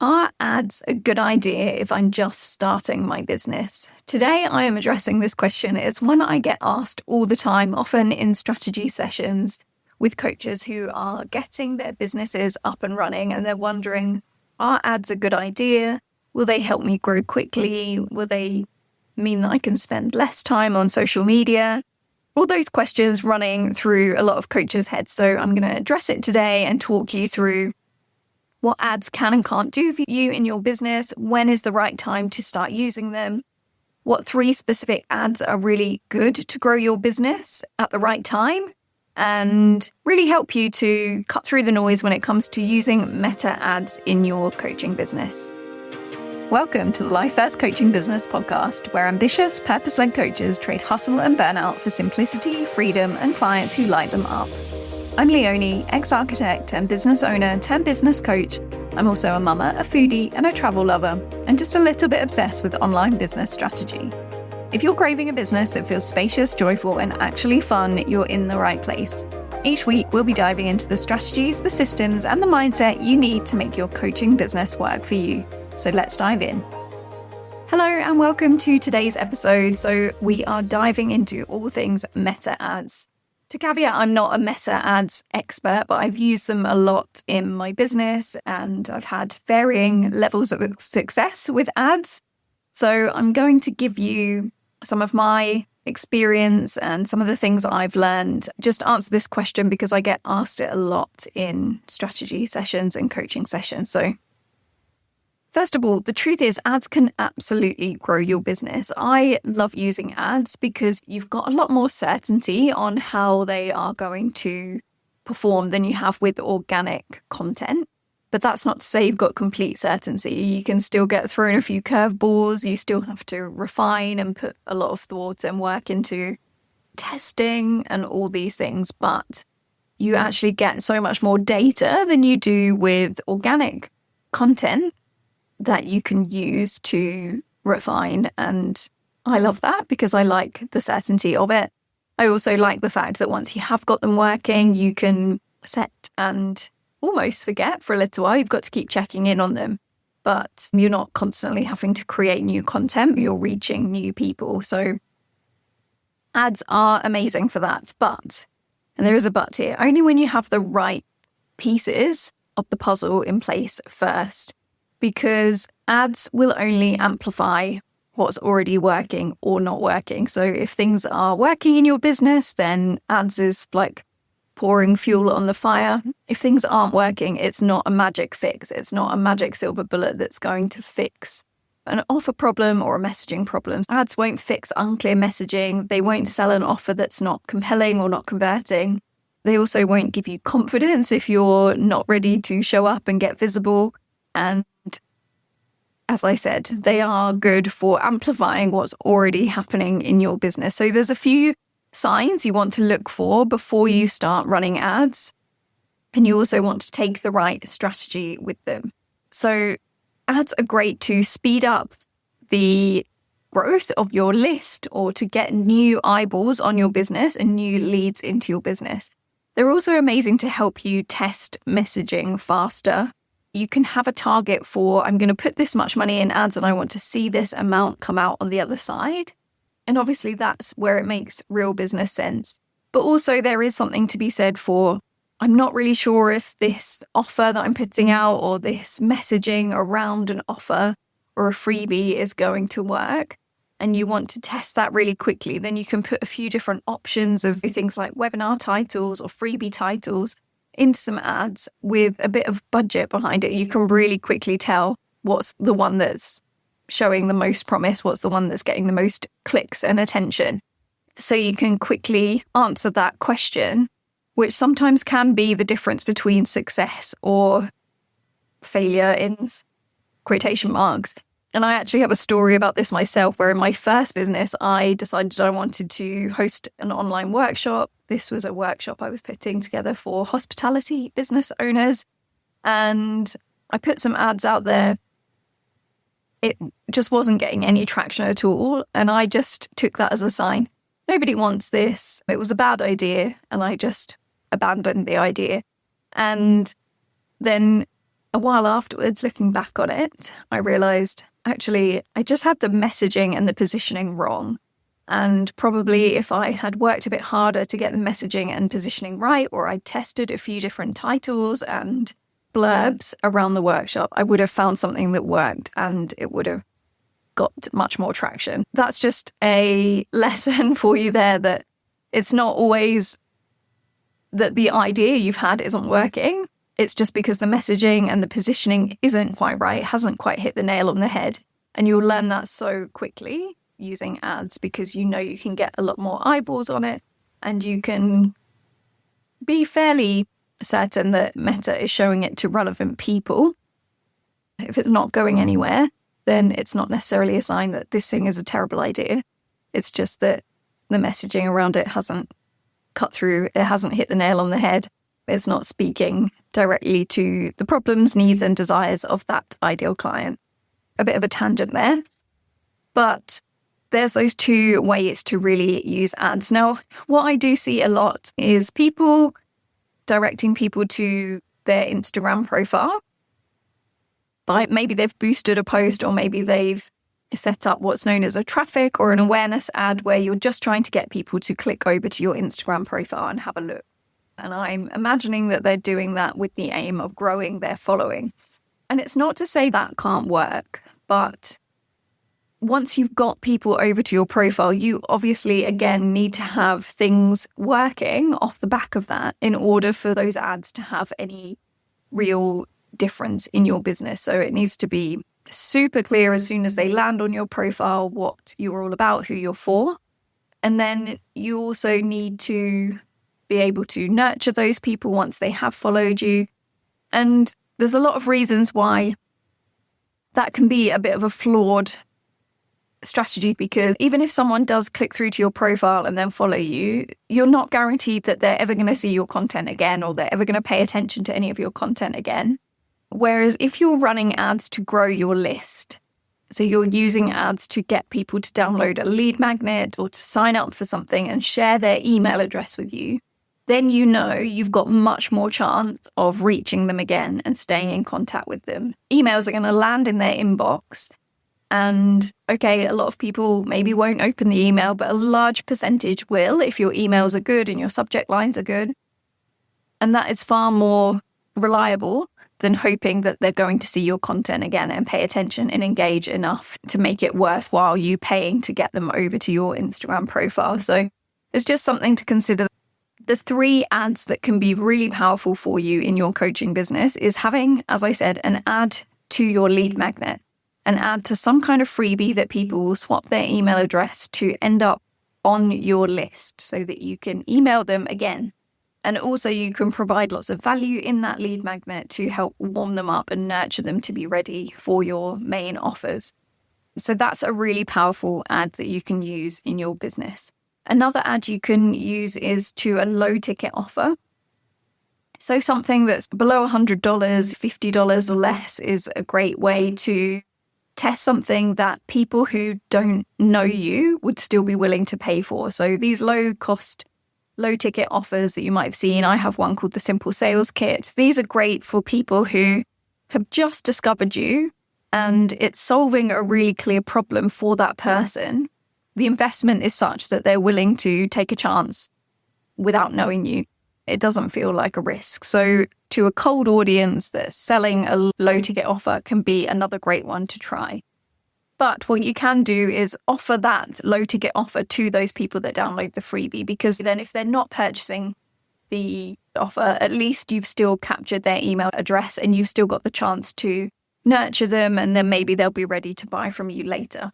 Are ads a good idea if I'm just starting my business? Today, I am addressing this question. It's one I get asked all the time, often in strategy sessions with coaches who are getting their businesses up and running, and they're wondering, are ads a good idea? Will they help me grow quickly? Will they mean that I can spend less time on social media? All those questions running through a lot of coaches' heads. So I'm going to address it today and talk you through what ads can and can't do for you in your business, when is the right time to start using them, what 3 specific ads are really good to grow your business at the right time, and really help you to cut through the noise when it comes to using meta ads in your coaching business. Welcome to the Life First Coaching Business podcast, where ambitious, purpose-led coaches trade hustle and burnout for simplicity, freedom, and clients who light them up. I'm Leonie, ex-architect and business owner turned business coach. I'm also a mama, a foodie, and a travel lover, and just a little bit obsessed with online business strategy. If you're craving a business that feels spacious, joyful, and actually fun, you're in the right place. Each week, we'll be diving into the strategies, the systems, and the mindset you need to make your coaching business work for you. So let's dive in. Hello and welcome to today's episode. So we are diving into all things meta ads. To caveat, I'm not a meta ads expert, but I've used them a lot in my business and I've had varying levels of success with ads. So I'm going to give you some of my experience and some of the things I've learned. Just answer this question because I get asked it a lot in strategy sessions and coaching sessions. So first of all, the truth is ads can absolutely grow your business. I love using ads because you've got a lot more certainty on how they are going to perform than you have with organic content. But that's not to say you've got complete certainty. You can still get thrown a few curveballs. You still have to refine and put a lot of thought and work into testing and all these things. But you actually get so much more data than you do with organic content that you can use to refine. And I love that because I like the certainty of it. I also like the fact that once you have got them working, you can set and almost forget for a little while. You've got to keep checking in on them, but you're not constantly having to create new content. You're reaching new people. So ads are amazing for that. But, and there is a but here, only when you have the right pieces of the puzzle in place first. Because ads will only amplify what's already working or not working. So if things are working in your business, then ads is like pouring fuel on the fire. If things aren't working, it's not a magic fix. It's not a magic silver bullet that's going to fix an offer problem or a messaging problem. Ads won't fix unclear messaging. They won't sell an offer that's not compelling or not converting. They also won't give you confidence if you're not ready to show up and get visible. And as I said, they are good for amplifying what's already happening in your business. So there's a few signs you want to look for before you start running ads. And you also want to take the right strategy with them. So ads are great to speed up the growth of your list or to get new eyeballs on your business and new leads into your business. They're also amazing to help you test messaging faster. You can have a target for, I'm going to put this much money in ads and I want to see this amount come out on the other side. And obviously that's where it makes real business sense. But also there is something to be said for, I'm not really sure if this offer that I'm putting out or this messaging around an offer or a freebie is going to work. And you want to test that really quickly. Then you can put a few different options of things like webinar titles or freebie titles into some ads with a bit of budget behind it. You can really quickly tell what's the one that's showing the most promise, what's the one that's getting the most clicks and attention. So you can quickly answer that question, which sometimes can be the difference between success or failure in quotation marks. And I actually have a story about this myself, where in my first business, I decided I wanted to host an online workshop. This was a workshop I was putting together for hospitality business owners. And I put some ads out there. It just wasn't getting any traction at all. And I just took that as a sign. Nobody wants this. It was a bad idea. And I just abandoned the idea. And then a while afterwards, looking back on it, I realized actually I just had the messaging and the positioning wrong. And probably if I had worked a bit harder to get the messaging and positioning right, or I tested a few different titles and blurbs around the workshop, I would have found something that worked and it would have got much more traction. That's just a lesson for you there, that it's not always that the idea you've had isn't working. It's just because the messaging and the positioning isn't quite right, hasn't quite hit the nail on the head. And you'll learn that so quickly using ads, because you know you can get a lot more eyeballs on it, and you can be fairly certain that Meta is showing it to relevant people. If it's not going anywhere, then it's not necessarily a sign that this thing is a terrible idea. It's just that the messaging around it hasn't cut through, it hasn't hit the nail on the head. It's not speaking directly to the problems, needs, and desires of that ideal client. A bit of a tangent there. But there's those two ways to really use ads. Now, what I do see a lot is people directing people to their Instagram profile. Maybe they've boosted a post, or maybe they've set up what's known as a traffic or an awareness ad, where you're just trying to get people to click over to your Instagram profile and have a look. And I'm imagining that they're doing that with the aim of growing their following. And it's not to say that can't work, but once you've got people over to your profile, you obviously, again, need to have things working off the back of that in order for those ads to have any real difference in your business. So it needs to be super clear as soon as they land on your profile what you're all about, who you're for. And then you also need to be able to nurture those people once they have followed you. And there's a lot of reasons why that can be a bit of a flawed strategy, because even if someone does click through to your profile and then follow you, you're not guaranteed that they're ever going to see your content again, or they're ever going to pay attention to any of your content again. Whereas if you're running ads to grow your list, so you're using ads to get people to download a lead magnet or to sign up for something and share their email address with you, then you know you've got much more chance of reaching them again and staying in contact with them. Emails are going to land in their inbox. And okay, a lot of people maybe won't open the email, but a large percentage will if your emails are good and your subject lines are good. And that is far more reliable than hoping that they're going to see your content again and pay attention and engage enough to make it worthwhile you paying to get them over to your Instagram profile. So it's just something to consider. The 3 ads that can be really powerful for you in your coaching business is having, as I said, an ad to your lead magnet, an ad to some kind of freebie that people will swap their email address to end up on your list so that you can email them again. And also you can provide lots of value in that lead magnet to help warm them up and nurture them to be ready for your main offers. So that's a really powerful ad that you can use in your business. Another ad you can use is to a low ticket offer. So something that's below $100, $50 or less is a great way to test something that people who don't know you would still be willing to pay for. So these low ticket offers that you might have seen, I have one called the Simple Sales Kit. These are great for people who have just discovered you and it's solving a really clear problem for that person. The investment is such that they're willing to take a chance without knowing you. It doesn't feel like a risk. So to a cold audience, that's selling a low ticket offer can be another great one to try. But what you can do is offer that low ticket offer to those people that download the freebie, because then if they're not purchasing the offer, at least you've still captured their email address and you've still got the chance to nurture them, and then maybe they'll be ready to buy from you later.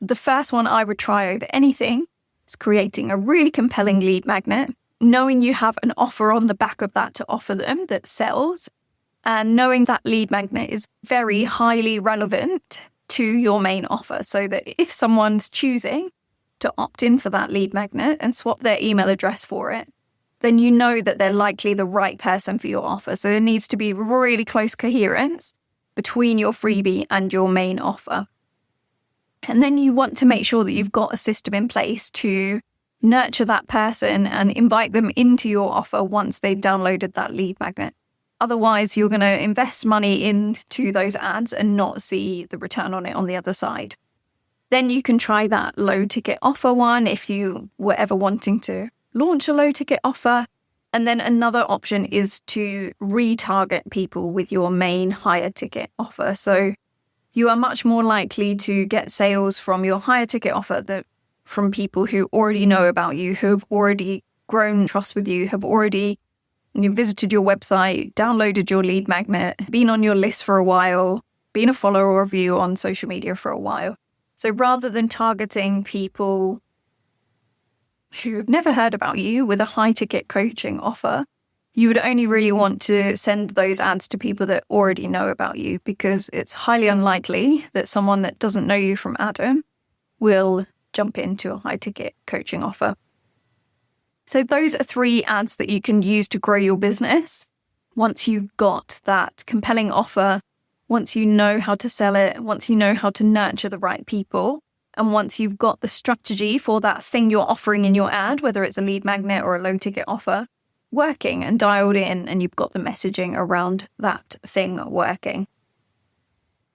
The first one I would try over anything is creating a really compelling lead magnet, knowing you have an offer on the back of that to offer them that sells, and knowing that lead magnet is very highly relevant to your main offer, so that if someone's choosing to opt in for that lead magnet and swap their email address for it, then you know that they're likely the right person for your offer. So there needs to be really close coherence between your freebie and your main offer. And then you want to make sure that you've got a system in place to nurture that person and invite them into your offer once they've downloaded that lead magnet. Otherwise, you're going to invest money into those ads and not see the return on it on the other side. Then you can try that low ticket offer one if you were ever wanting to launch a low ticket offer. And then another option is to retarget people with your main higher ticket offer. So you are much more likely to get sales from your higher ticket offer from people who already know about you, who have already grown trust with you, have already visited your website, downloaded your lead magnet, been on your list for a while, been a follower of you on social media for a while. So rather than targeting people who have never heard about you with a high ticket coaching offer, you would only really want to send those ads to people that already know about you, because it's highly unlikely that someone that doesn't know you from Adam will jump into a high ticket coaching offer. So those are 3 ads that you can use to grow your business. Once you've got that compelling offer, once you know how to sell it, once you know how to nurture the right people, and once you've got the strategy for that thing you're offering in your ad, whether it's a lead magnet or a low ticket offer, working and dialed in, and you've got the messaging around that thing working.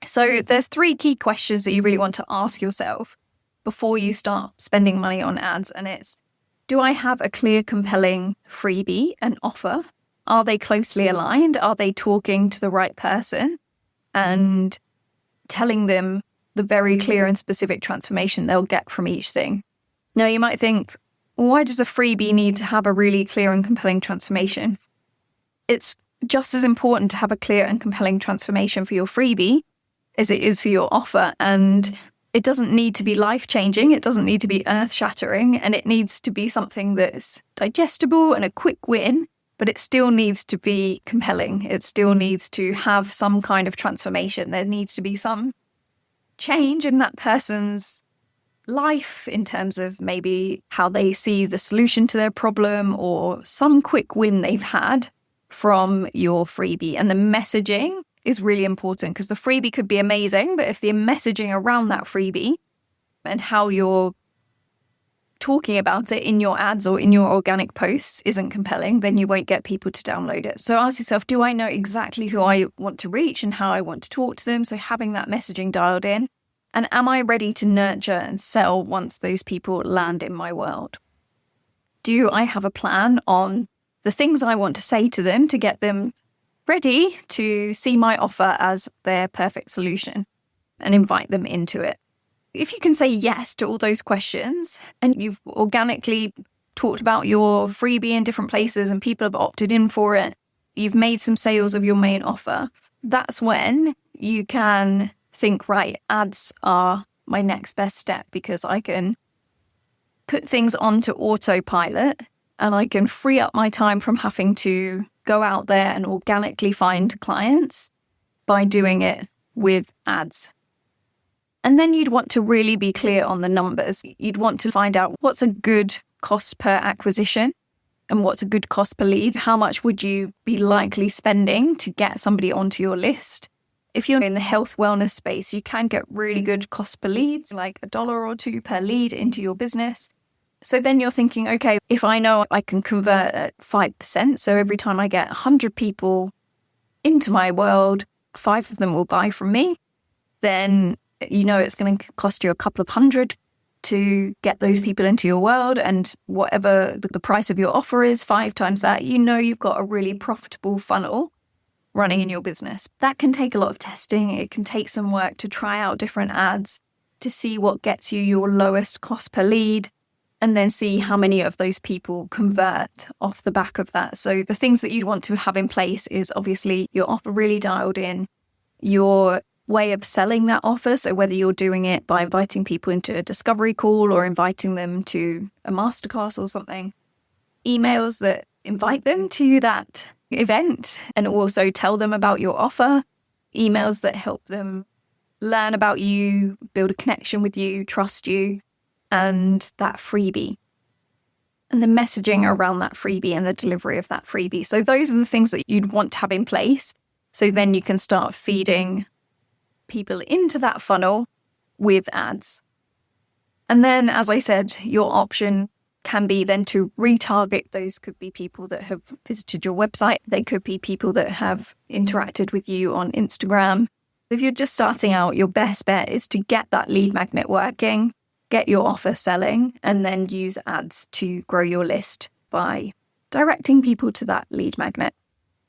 So there's 3 key questions that you really want to ask yourself before you start spending money on ads. And it's, do I have a clear, compelling freebie and offer? Are they closely aligned? Are they talking to the right person and telling them the very clear and specific transformation they'll get from each thing? Now, you might think, why does a freebie need to have a really clear and compelling transformation? It's just as important to have a clear and compelling transformation for your freebie as it is for your offer. And it doesn't need to be life-changing. It doesn't need to be earth-shattering. And it needs to be something that's digestible and a quick win, but it still needs to be compelling. It still needs to have some kind of transformation. There needs to be some change in that person's life in terms of maybe how they see the solution to their problem, or some quick win they've had from your freebie. And the messaging is really important, because the freebie could be amazing, but if the messaging around that freebie and how you're talking about it in your ads or in your organic posts isn't compelling, then you won't get people to download it. So ask yourself, do I know exactly who I want to reach and how I want to talk to them? So having that messaging dialed in. And am I ready to nurture and sell once those people land in my world? Do I have a plan on the things I want to say to them to get them ready to see my offer as their perfect solution and invite them into it? If you can say yes to all those questions, and you've organically talked about your freebie in different places and people have opted in for it, you've made some sales of your main offer, that's when you can think, right, ads are my next best step, because I can put things onto autopilot and I can free up my time from having to go out there and organically find clients by doing it with ads. And then you'd want to really be clear on the numbers. You'd want to find out what's a good cost per acquisition and what's a good cost per lead. How much would you be likely spending to get somebody onto your list? If you're in the health wellness space, you can get really good cost per leads, like $1 or $2 per lead into your business. So then you're thinking, okay, if I know I can convert at 5%, so every time I get 100 people into my world, 5 of them will buy from me, then you know it's going to cost you a couple of hundred to get those people into your world. And whatever the price of your offer is, 5 times that, you know you've got a really profitable funnel running in your business. That can take a lot of testing. It can take some work to try out different ads to see what gets you your lowest cost per lead, and then see how many of those people convert off the back of that. So the things that you'd want to have in place is obviously your offer really dialed in, your way of selling that offer. So whether you're doing it by inviting people into a discovery call or inviting them to a masterclass or something, emails that invite them to that event and also tell them about your offer, emails that help them learn about you, build a connection with you, trust you, and that freebie. And the messaging around that freebie and the delivery of that freebie. So those are the things that you'd want to have in place. So then you can start feeding people into that funnel with ads. And then, as I said, your option can be then to retarget. Those could be people that have visited your website. They could be people that have interacted with you on Instagram. If you're just starting out, your best bet is to get that lead magnet working, get your offer selling, and then use ads to grow your list by directing people to that lead magnet.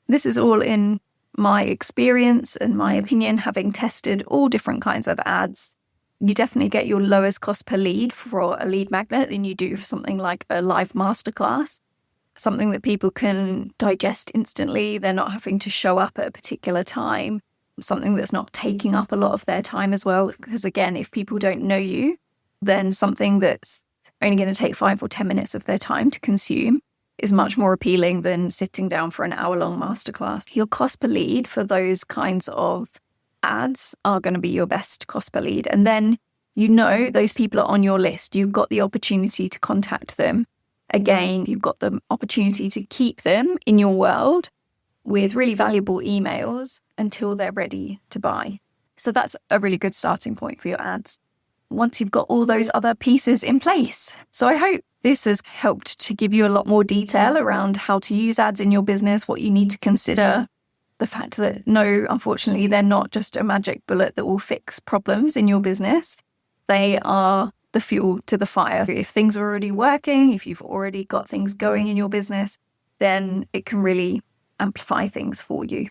This is all in my experience and my opinion, having tested all different kinds of ads. You definitely get your lowest cost per lead for a lead magnet than you do for something like a live masterclass, something that people can digest instantly. They're not having to show up at a particular time, something that's not taking up a lot of their time as well. Because again, if people don't know you, then something that's only going to take 5 or 10 minutes of their time to consume is much more appealing than sitting down for an hour-long masterclass. Your cost per lead for those kinds of ads are going to be your best cost per lead. And then those people are on your list. You've got the opportunity to contact them. Again, you've got the opportunity to keep them in your world with really valuable emails until they're ready to buy. So that's a really good starting point for your ads once you've got all those other pieces in place. So I hope this has helped to give you a lot more detail around how to use ads in your business, what you need to consider. The fact that no, unfortunately, they're not just a magic bullet that will fix problems in your business. They are the fuel to the fire. If things are already working, if you've already got things going in your business, then it can really amplify things for you.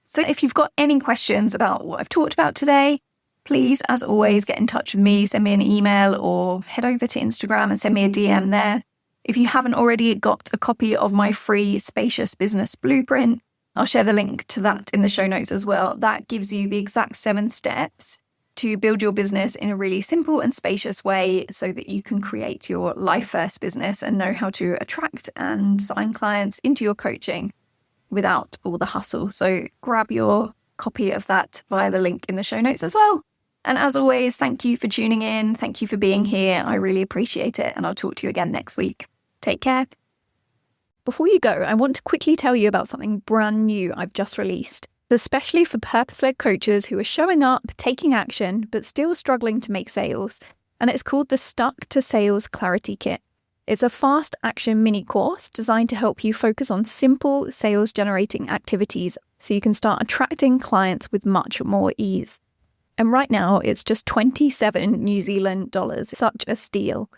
So if you've got any questions about what I've talked about today, please, as always, get in touch with me, send me an email or head over to Instagram and send me a DM there. If you haven't already got a copy of my free Spacious Business Blueprint, I'll share the link to that in the show notes as well. That gives you the exact 7 steps to build your business in a really simple and spacious way so that you can create your life first business and know how to attract and sign clients into your coaching without all the hustle. So grab your copy of that via the link in the show notes as well. And as always, thank you for tuning in. Thank you for being here. I really appreciate it. And I'll talk to you again next week. Take care. Before you go, I want to quickly tell you about something brand new I've just released, especially for purpose-led coaches who are showing up, taking action, but still struggling to make sales. And it's called the Stuck to Sales Clarity Kit. It's a fast action mini course designed to help you focus on simple sales generating activities so you can start attracting clients with much more ease. And right now it's just 27 New Zealand dollars. Such a steal.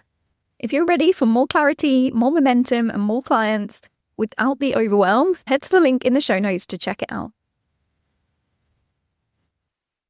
If you're ready for more clarity, more momentum, and more clients without the overwhelm, head to the link in the show notes to check it out.